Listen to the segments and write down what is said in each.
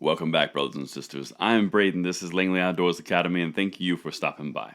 Welcome back, brothers and sisters. I'm Braden. This is Langley Outdoors Academy, and thank you for stopping by.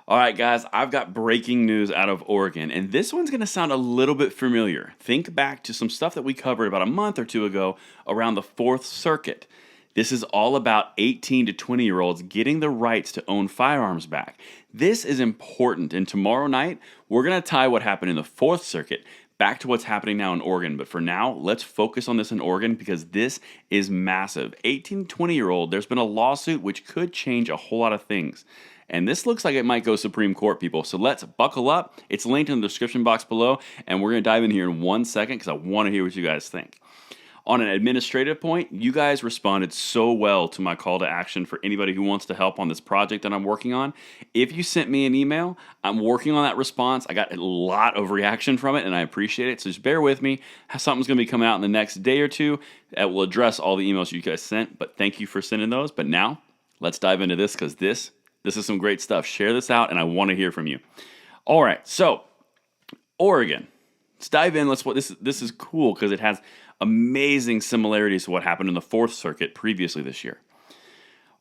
All right, guys, I've got breaking news out of Oregon, and this one's going to sound a little bit familiar. Think back to some stuff that we covered about a month or two ago around the Fourth Circuit. This is all about 18 to 20-year-olds getting the rights to own firearms back. This is important, and tomorrow night, we're going to tie what happened in the Fourth Circuit back to what's happening now in Oregon. But for now, let's focus on this in Oregon because this is massive. 18 to 20-year-old, there's been a lawsuit which could change a whole lot of things. And this looks like it might go Supreme Court, people. So let's buckle up. It's linked in the description box below, and we're going to dive in here in 1 second because I want to hear what you guys think. On an administrative point, you guys responded so well to my call to action for anybody who wants to help on this project that I'm working on. If you sent me an email, I'm working on that response. I got a lot of reaction from it, and I appreciate it. So just bear with me. Something's going to be coming out in the next day or two that will address all the emails you guys sent. But thank you for sending those. But now, let's dive into this because this is some great stuff. Share this out, and I want to hear from you. All right, so Oregon. Let's dive in. This is cool because it has amazing similarities to what happened in the Fourth Circuit previously this year.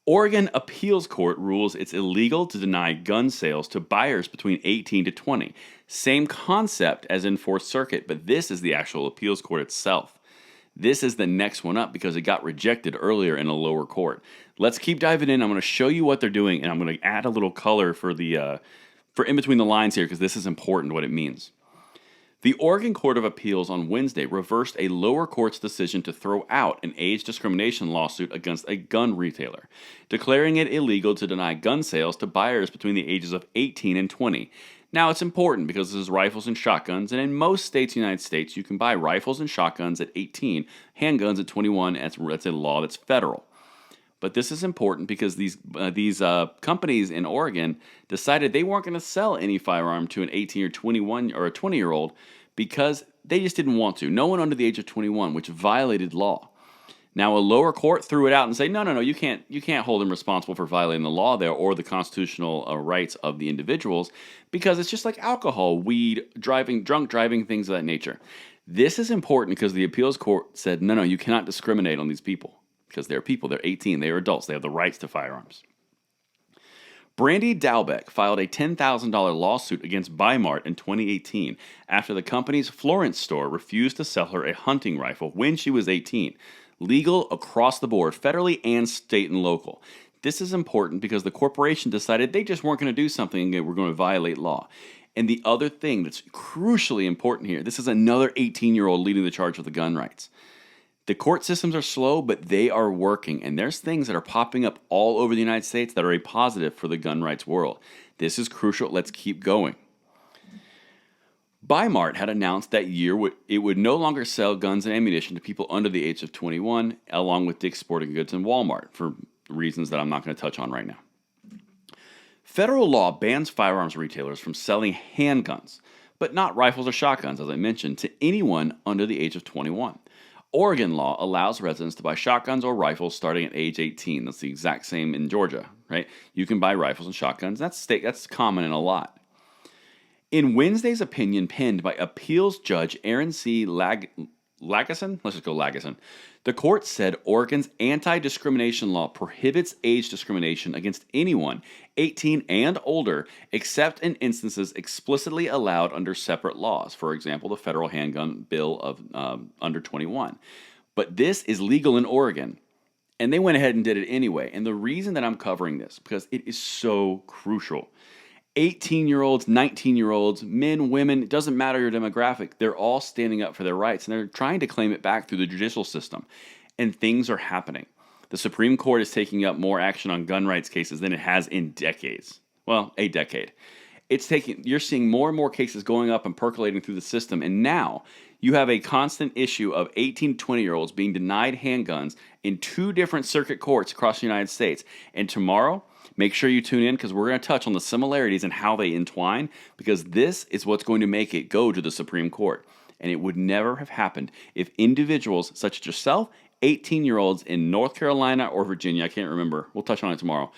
Oregon Appeals Court rules it's illegal to deny gun sales to buyers between 18 to 20. Same concept as in Fourth Circuit, but this is the actual appeals court itself. This is the next one up because it got rejected earlier in a lower court. Let's keep diving in. I'm going to show you what they're doing, and I'm going to add a little color for in between the lines here because this is important what it means. The Oregon Court of Appeals on Wednesday reversed a lower court's decision to throw out an age discrimination lawsuit against a gun retailer, declaring it illegal to deny gun sales to buyers between the ages of 18 and 20. Now, it's important because this is rifles and shotguns, and in most states in the United States, you can buy rifles and shotguns at 18, handguns at 21. That's a law that's federal. But this is important because these companies in Oregon decided they weren't going to sell any firearm to an 18 or 21 or a 20-year-old because they just didn't want to. No one under the age of 21, which violated law. Now, a lower court threw it out and said, no, you can't hold them responsible for violating the law there or the constitutional rights of the individuals because it's just like alcohol, weed, drunk driving, things of that nature. This is important because the appeals court said, no, you cannot discriminate on these people. Because they're people, they're 18, they're adults, they have the rights to firearms. Brandy Dalbeck filed a $10,000 lawsuit against Bi-Mart in 2018 after the company's Florence store refused to sell her a hunting rifle when she was 18. Legal across the board, federally and state and local. This is important because the corporation decided they just weren't going to do something that were going to violate law. And the other thing that's crucially important here, this is another 18-year-old leading the charge with the gun rights. The court systems are slow, but they are working, and there's things that are popping up all over the United States that are a positive for the gun rights world. This is crucial. Let's keep going. Bi-Mart had announced that year it would no longer sell guns and ammunition to people under the age of 21, along with Dick's Sporting Goods and Walmart, for reasons that I'm not going to touch on right now. Federal law bans firearms retailers from selling handguns, but not rifles or shotguns, as I mentioned, to anyone under the age of 21. Oregon law allows residents to buy shotguns or rifles starting at age 18. That's the exact same in Georgia, right? You can buy rifles and shotguns. That's common in a lot. In Wednesday's opinion penned by appeals judge Aaron C. Lageson, let's just go Lageson, the court said Oregon's anti-discrimination law prohibits age discrimination against anyone 18 and older except in instances explicitly allowed under separate laws, for example, the federal handgun bill of under 21. But this is legal in Oregon, and they went ahead and did it anyway. And the reason that I'm covering this, because it is so crucial. 18-year-olds, 19-year-olds, men, women, it doesn't matter your demographic, they're all standing up for their rights, and they're trying to claim it back through the judicial system. And things are happening. The Supreme Court is taking up more action on gun rights cases than it has in decades. Well, a decade. You're seeing more and more cases going up and percolating through the system, and now you have a constant issue of 18 to 20-year-olds being denied handguns in 2 different circuit courts across the United States. And tomorrow, make sure you tune in because we're going to touch on the similarities and how they entwine because this is what's going to make it go to the Supreme Court. And it would never have happened if individuals such as yourself, 18-year-olds in North Carolina or Virginia, I can't remember, we'll touch on it tomorrow,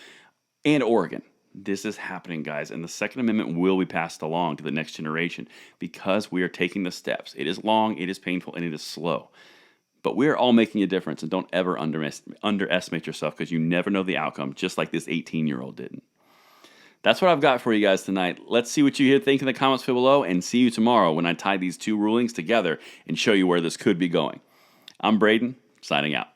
and Oregon. This is happening, guys, and the Second Amendment will be passed along to the next generation because we are taking the steps. It is long, it is painful, and it is slow. but we're all making a difference, and don't ever underestimate yourself because you never know the outcome, just like this 18-year-old didn't. That's what I've got for you guys tonight. Let's see what you think in the comments below, and see you tomorrow when I tie these two rulings together and show you where this could be going. I'm Braden, signing out.